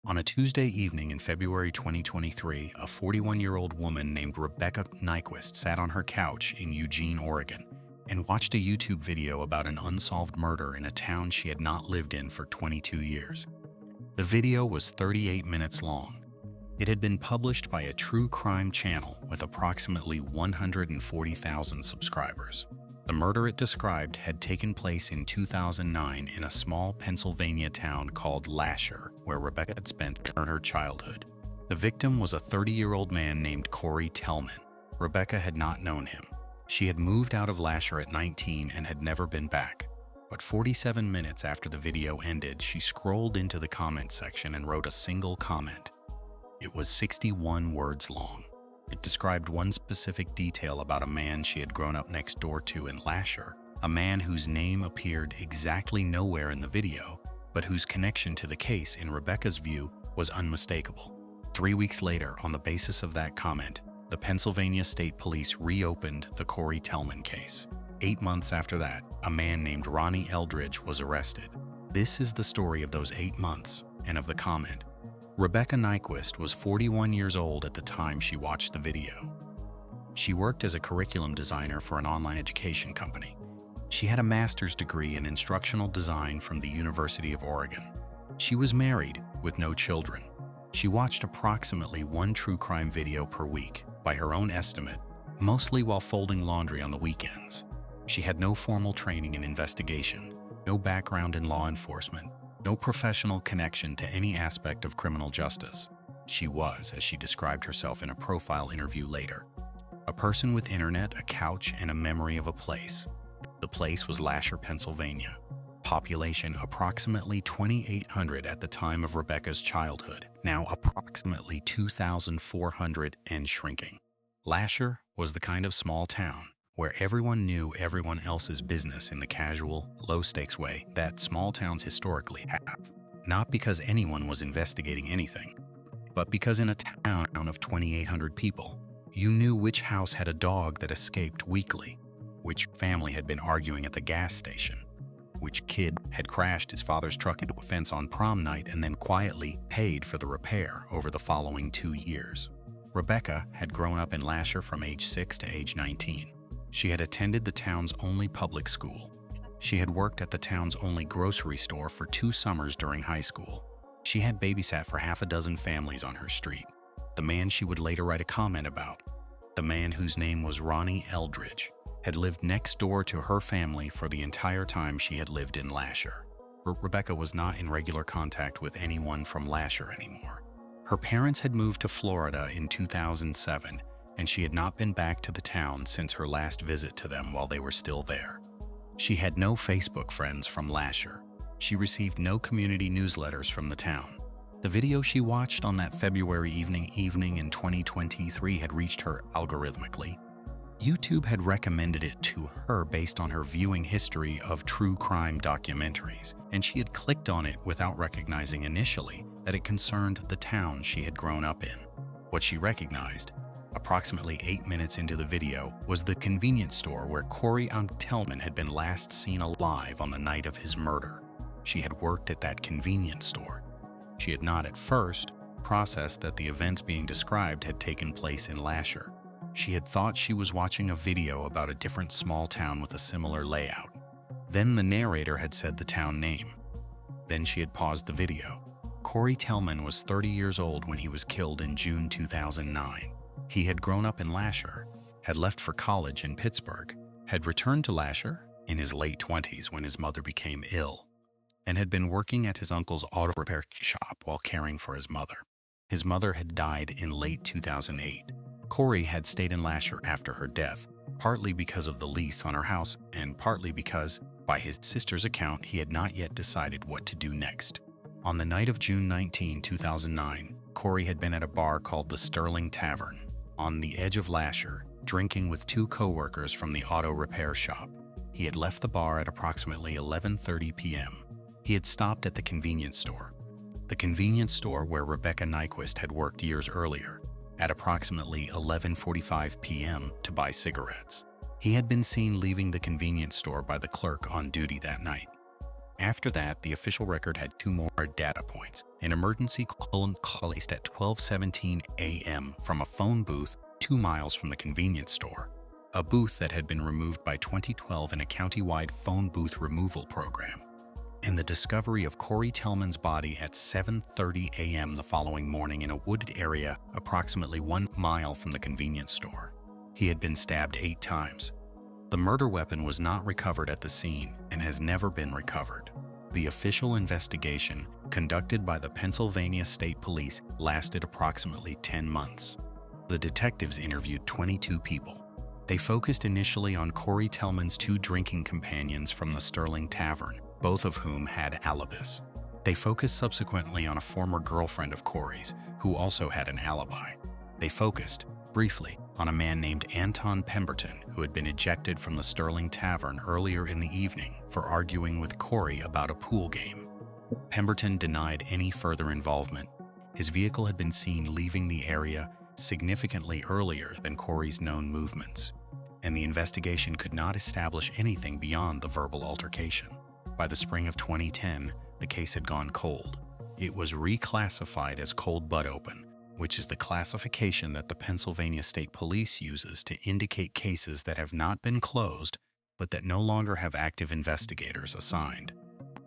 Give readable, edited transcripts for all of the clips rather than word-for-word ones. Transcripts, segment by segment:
On a Tuesday evening in February 2023, a 41-year-old woman named Rebecca Nyquist sat on her couch in Eugene, Oregon, and watched a YouTube video about an unsolved murder in a town she had not lived in for 22 years. The video was 38 minutes long. It had been published by a true crime channel with approximately 140,000 subscribers. The murder it described had taken place in 2009 in a small Pennsylvania town called Lasher, where Rebecca had spent her childhood. The victim was a 30-year-old man named Cory Tellman. Rebecca had not known him. She had moved out of Lasher at 19 and had never been back. But 47 minutes after the video ended, she scrolled into the comment section and wrote a single comment. It was 61 words long. It described one specific detail about a man she had grown up next door to in Lasher, a man whose name appeared exactly nowhere in the video, but whose connection to the case, in Rebecca's view, was unmistakable. 3 weeks later, on the basis of that comment, the Pennsylvania State Police reopened the Cory Tellman case. 8 months after that, a man named Ronnie Eldridge was arrested. This is the story of those 8 months and of the comment. Rebecca Nyquist was 41 years old at the time she watched the video. She worked as a curriculum designer for an online education company. She had a master's degree in instructional design from the University of Oregon. She was married with no children. She watched approximately one true crime video per week, by her own estimate, mostly while folding laundry on the weekends. She had no formal training in investigation, no background in law enforcement, no professional connection to any aspect of criminal justice. She was, as she described herself in a profile interview later, a person with internet, a couch, and a memory of a place. The place was Lasher, Pennsylvania. Population approximately 2,800 at the time of Rebecca's childhood, now approximately 2,400 and shrinking. Lasher was the kind of small town where everyone knew everyone else's business in the casual, low-stakes way that small towns historically have. Not because anyone was investigating anything, but because in a town of 2,800 people, you knew which house had a dog that escaped weekly, which family had been arguing at the gas station, which kid had crashed his father's truck into a fence on prom night and then quietly paid for the repair over the following 2 years. Rebecca had grown up in Lasher from age 6 to age 19. She had attended the town's only public school. She had worked at the town's only grocery store for 2 summers during high school. She had babysat for half a dozen families on her street. The man she would later write a comment about, the man whose name was Ronnie Eldridge, had lived next door to her family for the entire time she had lived in Lasher. Rebecca was not in regular contact with anyone from Lasher anymore. Her parents had moved to Florida in 2007, and she had not been back to the town since her last visit to them while they were still there. She had no Facebook friends from Lasher. She received no community newsletters from the town. The video she watched on that February evening in 2023 had reached her algorithmically. YouTube had recommended it to her based on her viewing history of true crime documentaries, and she had clicked on it without recognizing initially that it concerned the town she had grown up in. What she recognized, approximately 8 minutes into the video, was the convenience store where Cory Tellman had been last seen alive on the night of his murder. She had worked at that convenience store. She had not at first processed that the events being described had taken place in Lasher. She had thought she was watching a video about a different small town with a similar layout. Then the narrator had said the town name. Then she had paused the video. Cory Tellman was 30 years old when he was killed in June 2009. He had grown up in Lasher, had left for college in Pittsburgh, had returned to Lasher in his late 20s when his mother became ill, and had been working at his uncle's auto repair shop while caring for his mother. His mother had died in late 2008. Cory had stayed in Lasher after her death, partly because of the lease on her house and partly because, by his sister's account, he had not yet decided what to do next. On the night of June 19, 2009, Cory had been at a bar called the Sterling Tavern on the edge of Lasher, drinking with 2 co-workers from the auto repair shop. He had left the bar at approximately 11:30 p.m. He had stopped at the convenience store where Rebecca Nyquist had worked years earlier, at approximately 11:45 p.m. to buy cigarettes. He had been seen leaving the convenience store by the clerk on duty that night. After that, the official record had 2 more data points. An emergency call placed at 12:17 a.m. from a phone booth 2 miles from the convenience store, a booth that had been removed by 2012 in a county-wide phone booth removal program, and the discovery of Cory Tellman's body at 7:30 a.m. the following morning in a wooded area approximately 1 mile from the convenience store. He had been stabbed 8 times. The murder weapon was not recovered at the scene and has never been recovered. The official investigation, conducted by the Pennsylvania State Police, lasted approximately 10 months. The detectives interviewed 22 people. They focused initially on Cory Tellman's 2 drinking companions from the Sterling Tavern, both of whom had alibis. They focused subsequently on a former girlfriend of Cory's, who also had an alibi. They focused, briefly, on a man named Anton Pemberton, who had been ejected from the Sterling Tavern earlier in the evening for arguing with Cory about a pool game. Pemberton denied any further involvement. His vehicle had been seen leaving the area significantly earlier than Cory's known movements, and the investigation could not establish anything beyond the verbal altercation. By the spring of 2010, the case had gone cold. It was reclassified as cold but open, which is the classification that the Pennsylvania State Police uses to indicate cases that have not been closed, but that no longer have active investigators assigned.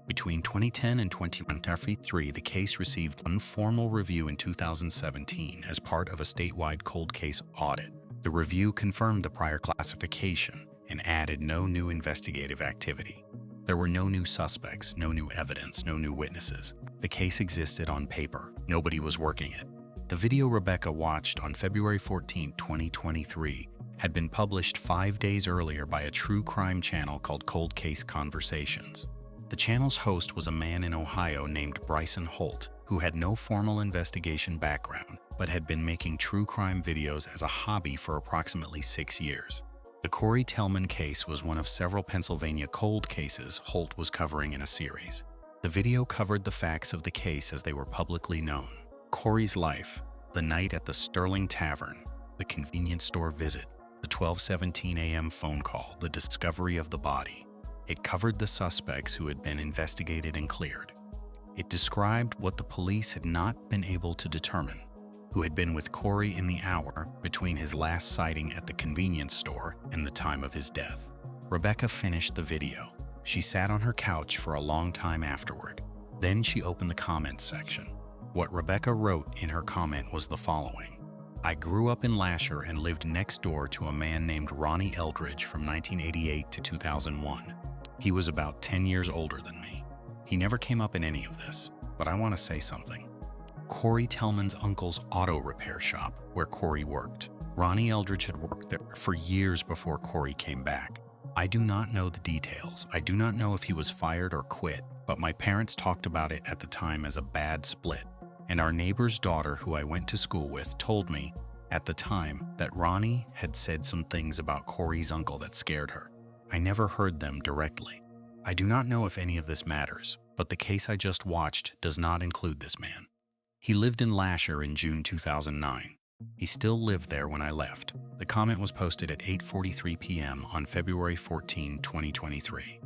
Between 2010 and 2023, the case received one formal review in 2017 as part of a statewide cold case audit. The review confirmed the prior classification and added no new investigative activity. There were no new suspects, no new evidence, no new witnesses. The case existed on paper. Nobody was working it. The video Rebecca watched on February 14, 2023, had been published 5 days earlier by a true crime channel called Cold Case Conversations. The channel's host was a man in Ohio named Bryson Holt, who had no formal investigation background, but had been making true crime videos as a hobby for approximately 6 years. The Cory Tellman case was one of several Pennsylvania cold cases Holt was covering in a series. The video covered the facts of the case as they were publicly known. Cory's life, the night at the Sterling Tavern, the convenience store visit, the 12:17 a.m. phone call, the discovery of the body. It covered the suspects who had been investigated and cleared. It described what the police had not been able to determine, who had been with Cory in the hour between his last sighting at the convenience store and the time of his death. Rebecca finished the video. She sat on her couch for a long time afterward. Then she opened the comments section. What Rebecca wrote in her comment was the following: I grew up in Lasher and lived next door to a man named Ronnie Eldridge from 1988 to 2001. He was about 10 years older than me. He never came up in any of this, but I want to say something. Cory Tellman's uncle's auto repair shop, where Cory worked. Ronnie Eldridge had worked there for years before Cory came back. I do not know the details. I do not know if he was fired or quit, but my parents talked about it at the time as a bad split. And our neighbor's daughter, who I went to school with, told me at the time that Ronnie had said some things about Cory's uncle that scared her. I never heard them directly. I do not know if any of this matters, but the case I just watched does not include this man. He lived in Lasher in June 2009. He still lived there when I left. The comment was posted at 8:43 p.m. on February 14, 2023.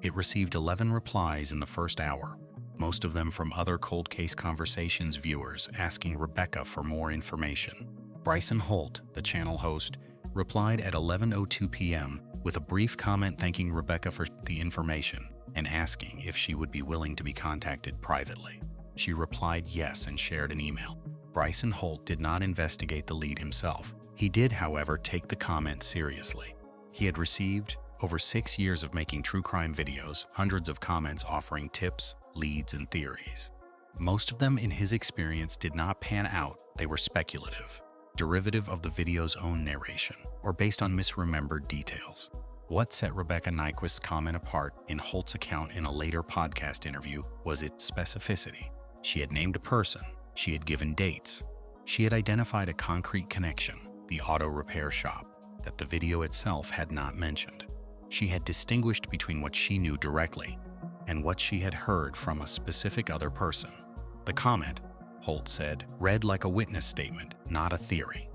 It received 11 replies in the first hour, most of them from other Cold Case Conversations viewers asking Rebecca for more information. Bryson Holt, the channel host, replied at 11:02 p.m. with a brief comment thanking Rebecca for the information and asking if she would be willing to be contacted privately. She replied yes and shared an email. Bryson Holt did not investigate the lead himself. He did, however, take the comment seriously. He had received over 6 years of making true crime videos, hundreds of comments offering tips, leads, and theories. Most of them, in his experience, did not pan out. They were speculative, derivative of the video's own narration, or based on misremembered details. What set Rebecca Nyquist's comment apart in Holt's account in a later podcast interview was its specificity. She had named a person. She had given dates. She had identified a concrete connection, the auto repair shop, that the video itself had not mentioned. She had distinguished between what she knew directly and what she had heard from a specific other person. The comment, Holt said, read like a witness statement, not a theory.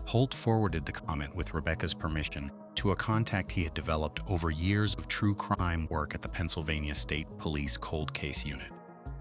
Holt forwarded the comment with Rebecca's permission to a contact he had developed over years of true crime work at the Pennsylvania State Police Cold Case Unit.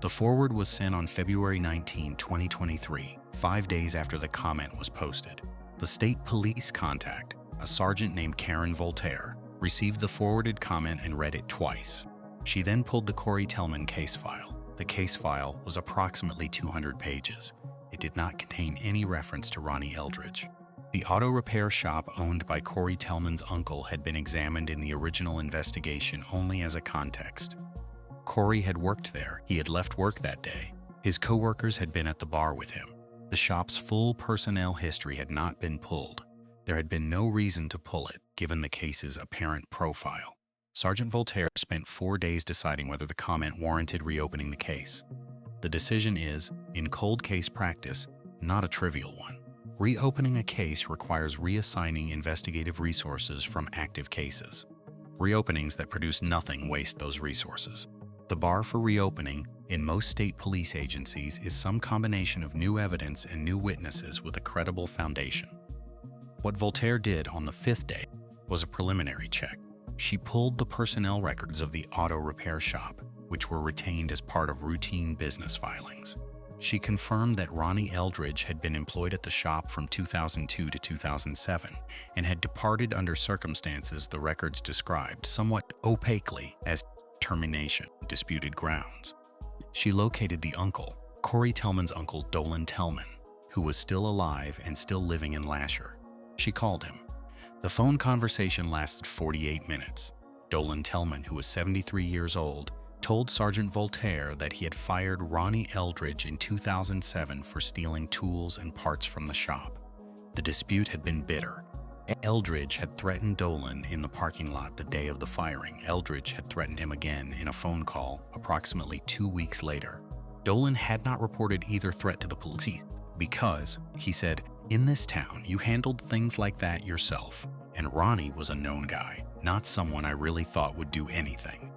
The forward was sent on February 19, 2023, 5 days after the comment was posted. The state police contact, a sergeant named Karen Voltaire, received the forwarded comment and read it twice. She then pulled the Cory Tellman case file. The case file was approximately 200 pages. It did not contain any reference to Ronnie Eldridge. The auto repair shop owned by Cory Tellman's uncle had been examined in the original investigation only as a context. Cory had worked there. He had left work that day. His co-workers had been at the bar with him. The shop's full personnel history had not been pulled. There had been no reason to pull it, given the case's apparent profile. Sergeant Voltaire spent 4 days deciding whether the comment warranted reopening the case. The decision is, in cold case practice, not a trivial one. Reopening a case requires reassigning investigative resources from active cases. Reopenings that produce nothing waste those resources. The bar for reopening in most state police agencies is some combination of new evidence and new witnesses with a credible foundation. What Voltaire did on the 5th day was a preliminary check. She pulled the personnel records of the auto repair shop, which were retained as part of routine business filings. She confirmed that Ronnie Eldridge had been employed at the shop from 2002 to 2007 and had departed under circumstances the records described somewhat opaquely as termination, disputed grounds. She located the uncle, Cory Tellman's uncle Dolan Tellman, who was still alive and still living in Lasher. She called him. The phone conversation lasted 48 minutes. Dolan Tellman, who was 73 years old, told Sergeant Voltaire that he had fired Ronnie Eldridge in 2007 for stealing tools and parts from the shop. The dispute had been bitter. Eldridge had threatened Dolan in the parking lot the day of the firing. Eldridge had threatened him again in a phone call approximately 2 weeks later. Dolan had not reported either threat to the police because, he said, "In this town, you handled things like that yourself, and Ronnie was a known guy, not someone I really thought would do anything."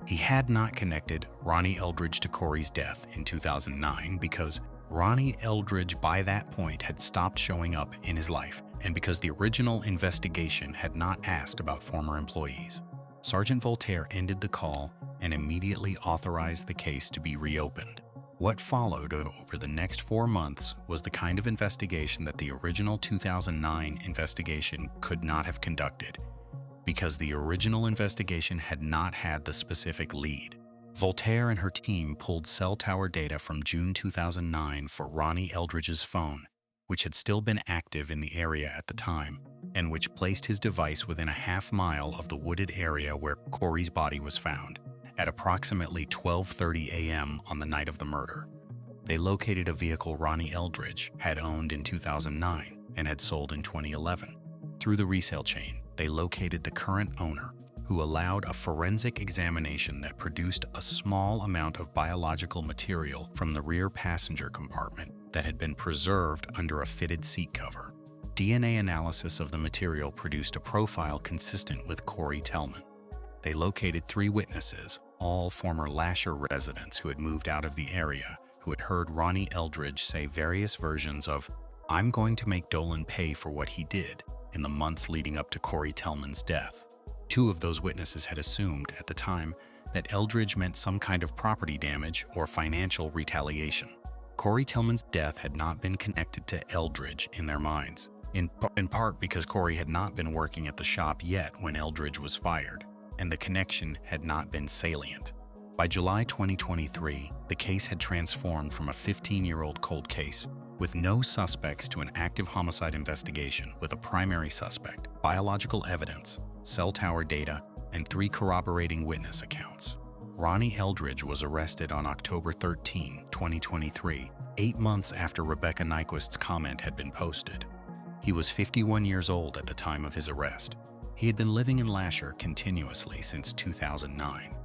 He had not connected Ronnie Eldridge to Cory's death in 2009 because Ronnie Eldridge by that point had stopped showing up in his life, and because the original investigation had not asked about former employees. Sergeant Voltaire ended the call and immediately authorized the case to be reopened. What followed over the next 4 months was the kind of investigation that the original 2009 investigation could not have conducted, because the original investigation had not had the specific lead. Voltaire and her team pulled cell tower data from June 2009 for Ronnie Eldridge's phone, which had still been active in the area at the time, and which placed his device within a half-mile of the wooded area where Cory's body was found, at approximately 12:30 a.m. on the night of the murder. They located a vehicle Ronnie Eldridge had owned in 2009 and had sold in 2011. Through the resale chain, they located the current owner, who allowed a forensic examination that produced a small amount of biological material from the rear passenger compartment that had been preserved under a fitted seat cover. DNA analysis of the material produced a profile consistent with Cory Tellman. They located 3 witnesses, all former Lasher residents who had moved out of the area, who had heard Ronnie Eldridge say various versions of, "I'm going to make Dolan pay for what he did," in the months leading up to Cory Tellman's death. 2 of those witnesses had assumed at the time that Eldridge meant some kind of property damage or financial retaliation. Cory Tellman's death had not been connected to Eldridge in their minds, in part because Cory had not been working at the shop yet when Eldridge was fired, and the connection had not been salient. By July 2023, the case had transformed from a 15-year-old cold case with no suspects to an active homicide investigation with a primary suspect, biological evidence, cell tower data, and 3 corroborating witness accounts. Ronnie Eldridge was arrested on October 13, 2023, 8 months after Rebecca Nyquist's comment had been posted. He was 51 years old at the time of his arrest. He had been living in Lasher continuously since 2009.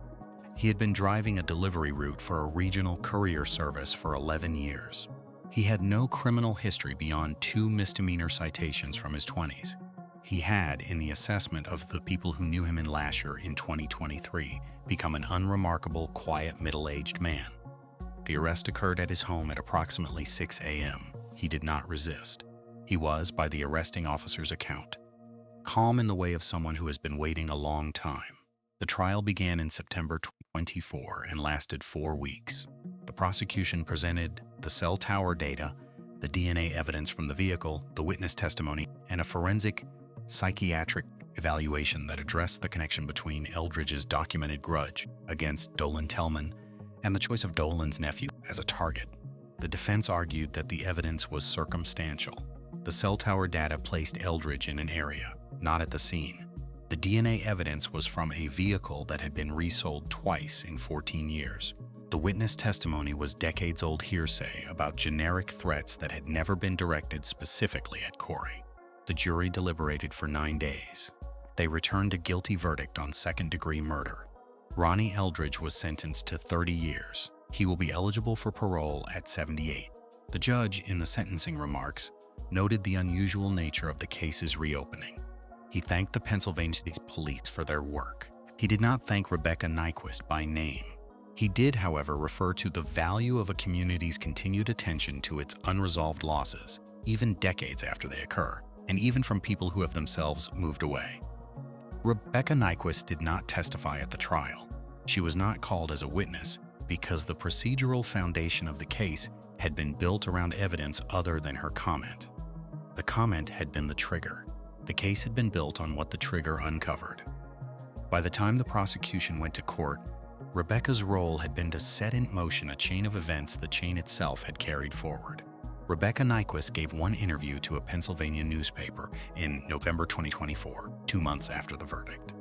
He had been driving a delivery route for a regional courier service for 11 years. He had no criminal history beyond 2 misdemeanor citations from his 20s. He had, in the assessment of the people who knew him in Lasher in 2023, become an unremarkable, quiet, middle-aged man. The arrest occurred at his home at approximately 6 a.m. He did not resist. He was, by the arresting officer's account, calm in the way of someone who has been waiting a long time. The trial began in September 2024 and lasted 4 weeks. The prosecution presented the cell tower data, the DNA evidence from the vehicle, the witness testimony, and a forensic psychiatric evaluation that addressed the connection between Eldridge's documented grudge against Dolan Tellman and the choice of Dolan's nephew as a target. The defense argued that the evidence was circumstantial. The cell tower data placed Eldridge in an area, not at the scene. The DNA evidence was from a vehicle that had been resold twice in 14 years. The witness testimony was decades-old hearsay about generic threats that had never been directed specifically at Cory. The jury deliberated for 9 days. They returned a guilty verdict on second-degree murder. Ronnie Eldridge was sentenced to 30 years. He will be eligible for parole at 78. The judge, in the sentencing remarks, noted the unusual nature of the case's reopening. He thanked the Pennsylvania police for their work. He did not thank Rebecca Nyquist by name. He did, however, refer to the value of a community's continued attention to its unresolved losses, even decades after they occur, and even from people who have themselves moved away. Rebecca Nyquist did not testify at the trial. She was not called as a witness because the procedural foundation of the case had been built around evidence other than her comment. The comment had been the trigger. The case had been built on what the trigger uncovered. By the time the prosecution went to court, Rebecca's role had been to set in motion a chain of events the chain itself had carried forward. Rebecca Nyquist gave one interview to a Pennsylvania newspaper in November 2024, 2 months after the verdict.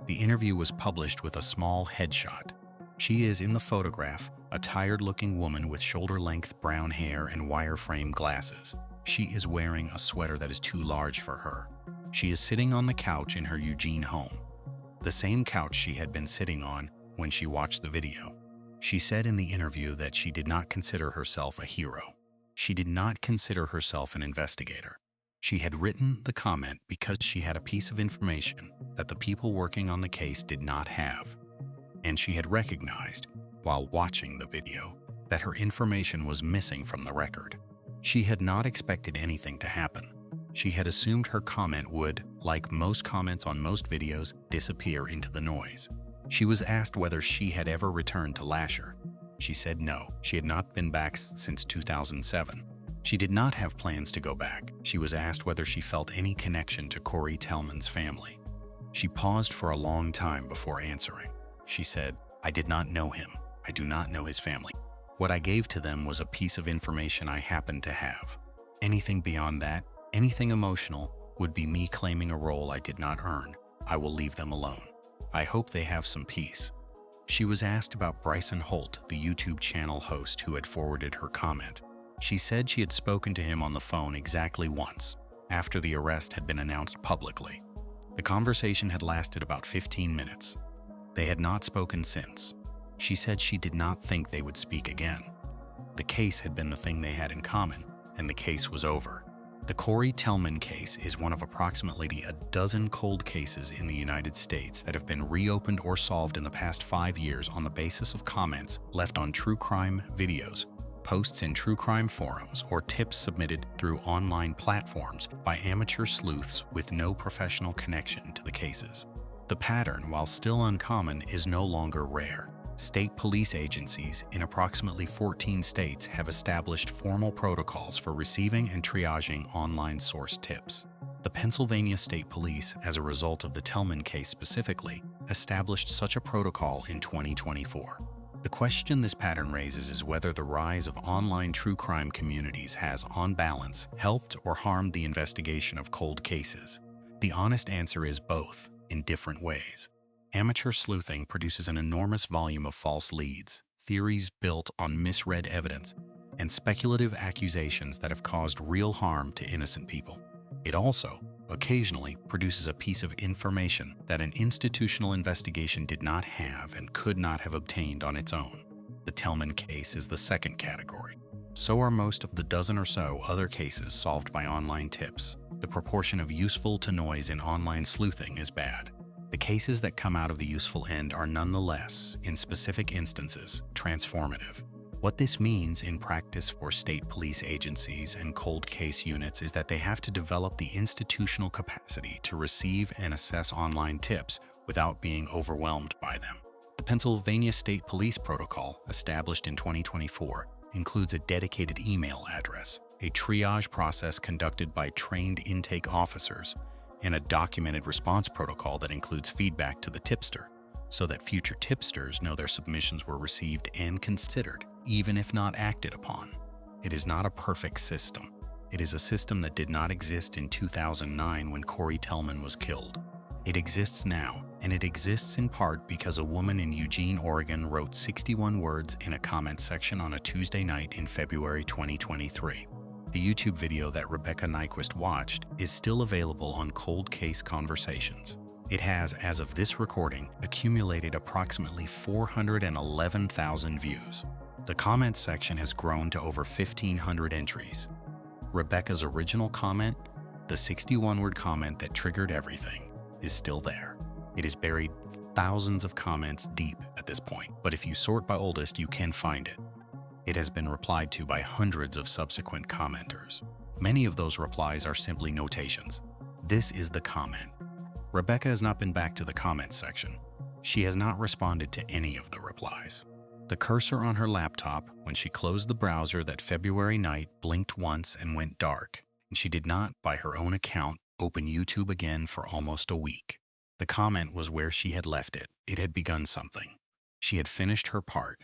The interview was published with a small headshot. She is, in the photograph, a tired-looking woman with shoulder-length brown hair and wire-frame glasses. She is wearing a sweater that is too large for her. She is sitting on the couch in her Eugene home, the same couch she had been sitting on when she watched the video. She said in the interview that she did not consider herself a hero. She did not consider herself an investigator. She had written the comment because she had a piece of information that the people working on the case did not have. And she had recognized, while watching the video, that her information was missing from the record. She had not expected anything to happen. She had assumed her comment would, like most comments on most videos, disappear into the noise. She was asked whether she had ever returned to Lasher. She said no, she had not been back since 2007. She did not have plans to go back. She was asked whether she felt any connection to Cory Tellman's family. She paused for a long time before answering. She said, "I did not know him. I do not know his family. What I gave to them was a piece of information I happened to have. Anything beyond that, anything emotional, would be me claiming a role I did not earn. I will leave them alone. I hope they have some peace." She was asked about Bryson Holt, the YouTube channel host who had forwarded her comment. She said she had spoken to him on the phone exactly once, after the arrest had been announced publicly. The conversation had lasted about 15 minutes. They had not spoken since. She said she did not think they would speak again. The case had been the thing they had in common, and the case was over. The Cory Tellman case is one of approximately a dozen cold cases in the United States that have been reopened or solved in the past 5 years on the basis of comments left on true crime videos, posts in true crime forums, or tips submitted through online platforms by amateur sleuths with no professional connection to the cases. The pattern, while still uncommon, is no longer rare. State police agencies in approximately 14 states have established formal protocols for receiving and triaging online source tips. The Pennsylvania State Police, as a result of the Tellman case specifically, established such a protocol in 2024. The question this pattern raises is whether the rise of online true crime communities has, on balance, helped or harmed the investigation of cold cases. The honest answer is both, in different ways. Amateur sleuthing produces an enormous volume of false leads, theories built on misread evidence, and speculative accusations that have caused real harm to innocent people. It also, occasionally, produces a piece of information that an institutional investigation did not have and could not have obtained on its own. The Tellman case is the second category. So are most of the dozen or so other cases solved by online tips. The proportion of useful to noise in online sleuthing is bad. The cases that come out of the useful end are nonetheless, in specific instances, transformative. What this means in practice for state police agencies and cold case units is that they have to develop the institutional capacity to receive and assess online tips without being overwhelmed by them. The Pennsylvania State Police Protocol, established in 2024, includes a dedicated email address, a triage process conducted by trained intake officers, and a documented response protocol that includes feedback to the tipster, so that future tipsters know their submissions were received and considered, even if not acted upon. It is not a perfect system. It is a system that did not exist in 2009 when Cory Tellman was killed. It exists now, and it exists in part because a woman in Eugene, Oregon wrote 61 words in a comment section on a Tuesday night in February 2023. The YouTube video that Rebecca Nyquist watched is still available on Cold Case Conversations. It has, as of this recording, accumulated approximately 411,000 views. The comment section has grown to over 1,500 entries. Rebecca's original comment, the 61-word comment that triggered everything, is still there. It is buried thousands of comments deep at this point, but if you sort by oldest, you can find it. It has been replied to by hundreds of subsequent commenters. Many of those replies are simply notations. This is the comment. Rebecca has not been back to the comments section. She has not responded to any of the replies. The cursor on her laptop, when she closed the browser that February night, blinked once and went dark, and she did not, by her own account, open YouTube again for almost a week. The comment was where she had left it. It had begun something. She had finished her part.